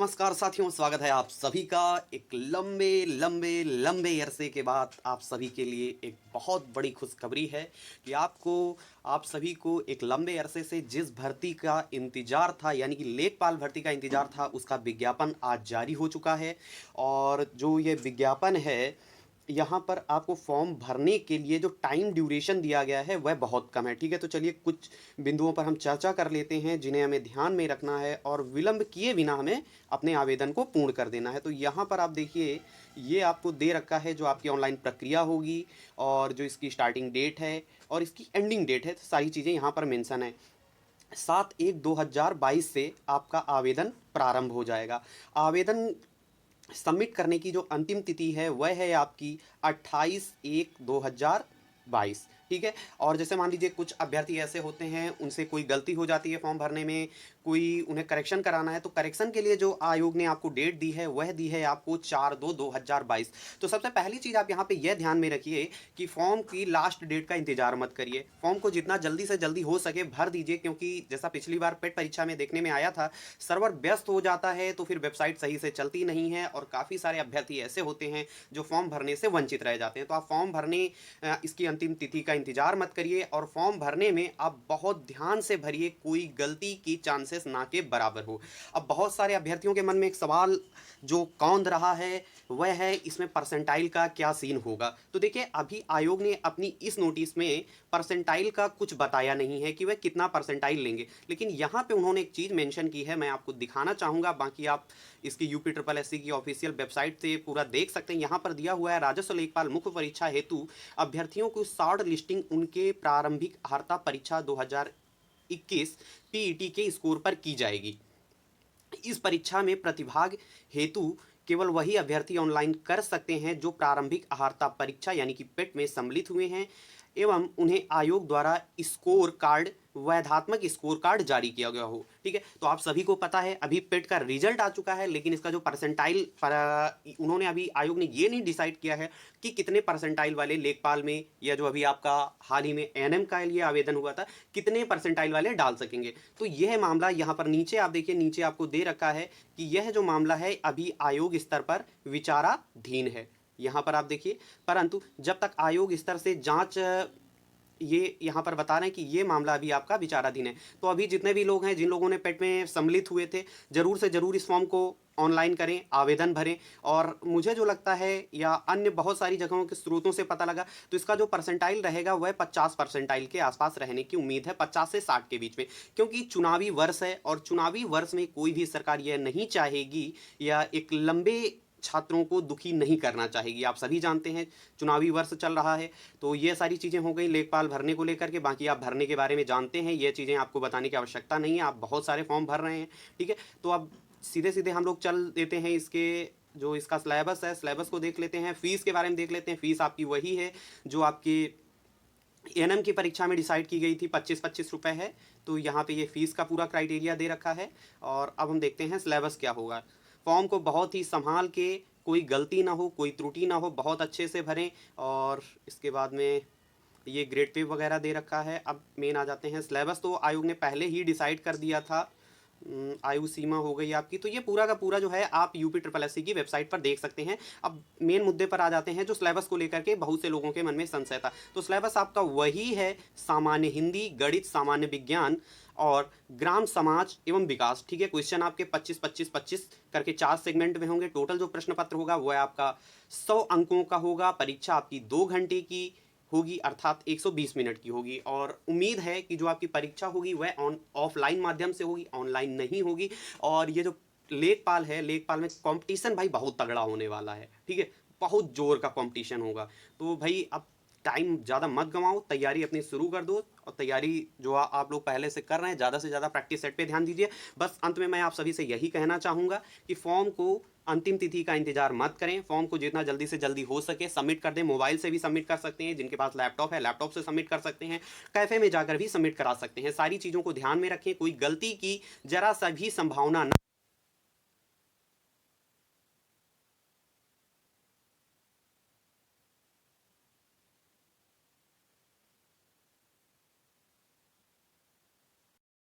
नमस्कार साथियों, स्वागत है आप सभी का एक लंबे लंबे लंबे अरसे के बाद। आप सभी के लिए एक बहुत बड़ी खुशखबरी है कि आप सभी को एक लंबे अरसे से जिस भर्ती का इंतज़ार था, यानी कि लेखपाल भर्ती का इंतज़ार था, उसका विज्ञापन आज जारी हो चुका है। और जो ये विज्ञापन है, यहाँ पर आपको फॉर्म भरने के लिए जो टाइम ड्यूरेशन दिया गया है वह बहुत कम है। ठीक है, तो चलिए कुछ बिंदुओं पर हम चर्चा कर लेते हैं जिन्हें हमें ध्यान में रखना है और विलंब किए बिना हमें अपने आवेदन को पूर्ण कर देना है। तो यहाँ पर आप देखिए, ये आपको दे रखा है जो आपकी ऑनलाइन प्रक्रिया होगी और जो इसकी स्टार्टिंग डेट है और इसकी एंडिंग डेट है। तो सारी चीज़ें यहाँ पर मेंशन है। 7/1/2022 से आपका आवेदन प्रारंभ हो जाएगा। आवेदन सबमिट करने की जो अंतिम तिथि है वह है आपकी 28/1/2022। ठीक है, और जैसे मान लीजिए कुछ अभ्यर्थी ऐसे होते हैं, उनसे कोई गलती हो जाती है फॉर्म भरने में, कोई उन्हें करेक्शन कराना है, तो करेक्शन के लिए जो आयोग ने आपको डेट दी है वह दी है आपको 4/2/2022। तो सबसे पहली चीज़ आप यहाँ पे यह ध्यान में रखिए कि फॉर्म की लास्ट डेट का इंतजार मत करिए। फॉर्म को जितना जल्दी से जल्दी हो सके भर दीजिए, क्योंकि जैसा पिछली बार पेट परीक्षा में देखने में आया था, सर्वर व्यस्त हो जाता है तो फिर वेबसाइट सही से चलती नहीं है और काफ़ी सारे अभ्यर्थी ऐसे होते हैं जो फॉर्म भरने से वंचित रह जाते हैं। तो आप फॉर्म भरने इसकी अंतिम तिथि का इंतजार मत करिए और फॉर्म भरने में आप बहुत ध्यान से भरिए, कोई गलती की चांसेस ना के बराबर हो। अब बहुत सारे अभ्यर्थियों के मन में एक सवाल जो कौंध रहा है वह है, इसमें परसेंटाइल का क्या सीन होगा। तो देखिए, अभी आयोग ने अपनी इस नोटिस में परसेंटाइल का कुछ बताया नहीं है कि वह कितना परसेंटाइल लेंगे, लेकिन यहाँ पे उन्होंने एक चीज़ मेंशन की है, मैं आपको दिखाना चाहूँगा। बाकी आप इसकी UPSSC की ऑफिशियल वेबसाइट से पूरा देख सकते हैं। यहाँ पर दिया हुआ है, राजस्व लेखपाल मुख्य परीक्षा हेतु अभ्यर्थियों को शॉर्ट लिस्टिंग उनके प्रारंभिक अर्हता परीक्षा 2021 PET के स्कोर पर की जाएगी। इस परीक्षा में प्रतिभाग हेतु केवल वही अभ्यर्थी ऑनलाइन कर सकते हैं जो प्रारंभिक अर्हता परीक्षा यानी कि पेट में सम्मिलित हुए हैं एवं उन्हें आयोग द्वारा स्कोर कार्ड, वैधात्मक स्कोर कार्ड जारी किया गया हो। ठीक है, तो आप सभी को पता है अभी पेट का रिजल्ट आ चुका है, लेकिन इसका जो परसेंटाइल उन्होंने अभी आयोग ने ये नहीं डिसाइड किया है कि कितने परसेंटाइल वाले लेखपाल में, या जो अभी आपका हाल ही में ANM का लिए आवेदन हुआ था, कितने परसेंटाइल वाले डाल सकेंगे। तो यह मामला यहाँ पर नीचे आप देखिए, नीचे आपको दे रखा है कि यह जो मामला है अभी आयोग स्तर पर विचाराधीन है। यहाँ पर आप देखिए, परंतु जब तक आयोग स्तर से जांच, ये यहाँ पर बता रहे हैं कि ये मामला अभी आपका विचाराधीन है। तो अभी जितने भी लोग हैं, जिन लोगों ने पेट में सम्मिलित हुए थे, ज़रूर से ज़रूर इस फॉर्म को ऑनलाइन करें, आवेदन भरें। और मुझे जो लगता है, या अन्य बहुत सारी जगहों के स्रोतों से पता लगा, तो इसका जो परसेंटाइल रहेगा वह 50 परसेंटाइल के आसपास रहने की उम्मीद है, 50 से 60 के बीच में, क्योंकि चुनावी वर्ष है और चुनावी वर्ष में कोई भी सरकार यह नहीं चाहेगी या एक लंबे छात्रों को दुखी नहीं करना चाहेगी। आप सभी जानते हैं चुनावी वर्ष चल रहा है। तो ये सारी चीज़ें हो गई लेखपाल भरने को लेकर के। बाकी आप भरने के बारे में जानते हैं, ये चीज़ें आपको बताने की आवश्यकता नहीं है, आप बहुत सारे फॉर्म भर रहे हैं। ठीक है, तो अब सीधे सीधे हम लोग चल देते हैं, इसके जो इसका सिलेबस है, सिलेबस को देख लेते हैं। फीस के बारे में देख लेते हैं। फीस आपकी वही है जो आपकी ANM की परीक्षा में डिसाइड की गई थी, 25-25 रुपये है। तो यहाँ पे ये फीस का पूरा क्राइटेरिया दे रखा है। और अब हम देखते हैं सिलेबस क्या होगा। फॉर्म को बहुत ही संभाल के, कोई गलती ना हो, कोई त्रुटि ना हो, बहुत अच्छे से भरें। और इसके बाद में ये ग्रेड पे वगैरह दे रखा है। अब मेन आ जाते हैं, सिलेबस तो आयोग ने पहले ही डिसाइड कर दिया था। आयु सीमा हो गई आपकी, तो ये पूरा का पूरा जो है आप UPSSC की वेबसाइट पर देख सकते हैं। अब मेन मुद्दे पर आ जाते हैं, जो सिलेबस को लेकर के बहुत से लोगों के मन में संशय था। तो सिलेबस आपका वही है, सामान्य हिंदी, गणित, सामान्य विज्ञान और ग्राम समाज एवं विकास। ठीक है, क्वेश्चन आपके 25-25-25 करके 4 सेगमेंट में होंगे। टोटल जो प्रश्न पत्र होगा वह आपका 100 अंकों का होगा। परीक्षा आपकी 2 घंटे की होगी, अर्थात 120 मिनट की होगी। और उम्मीद है कि जो आपकी परीक्षा होगी वह ऑफलाइन माध्यम से होगी, ऑनलाइन नहीं होगी। और ये जो लेखपाल है, लेखपाल में कंपटीशन भाई बहुत तगड़ा होने वाला है। ठीक है, बहुत जोर का कंपटीशन होगा। तो भाई अब टाइम ज़्यादा मत गंवाओ, तैयारी अपनी शुरू कर दो। और तैयारी जो आप लोग पहले से कर रहे हैं, ज़्यादा से ज़्यादा प्रैक्टिस सेट पे ध्यान दीजिए। बस अंत में मैं आप सभी से यही कहना चाहूँगा कि फॉर्म को अंतिम तिथि का इंतजार मत करें। फॉर्म को जितना जल्दी से जल्दी हो सके सबमिट कर दें। मोबाइल से भी सबमिट कर सकते हैं, जिनके पास लैपटॉप है लैपटॉप से सबमिट कर सकते हैं, कैफ़े में जाकर भी सबमिट करा सकते हैं। सारी चीज़ों को ध्यान में रखें, कोई गलती की जरा सा भी संभावना ना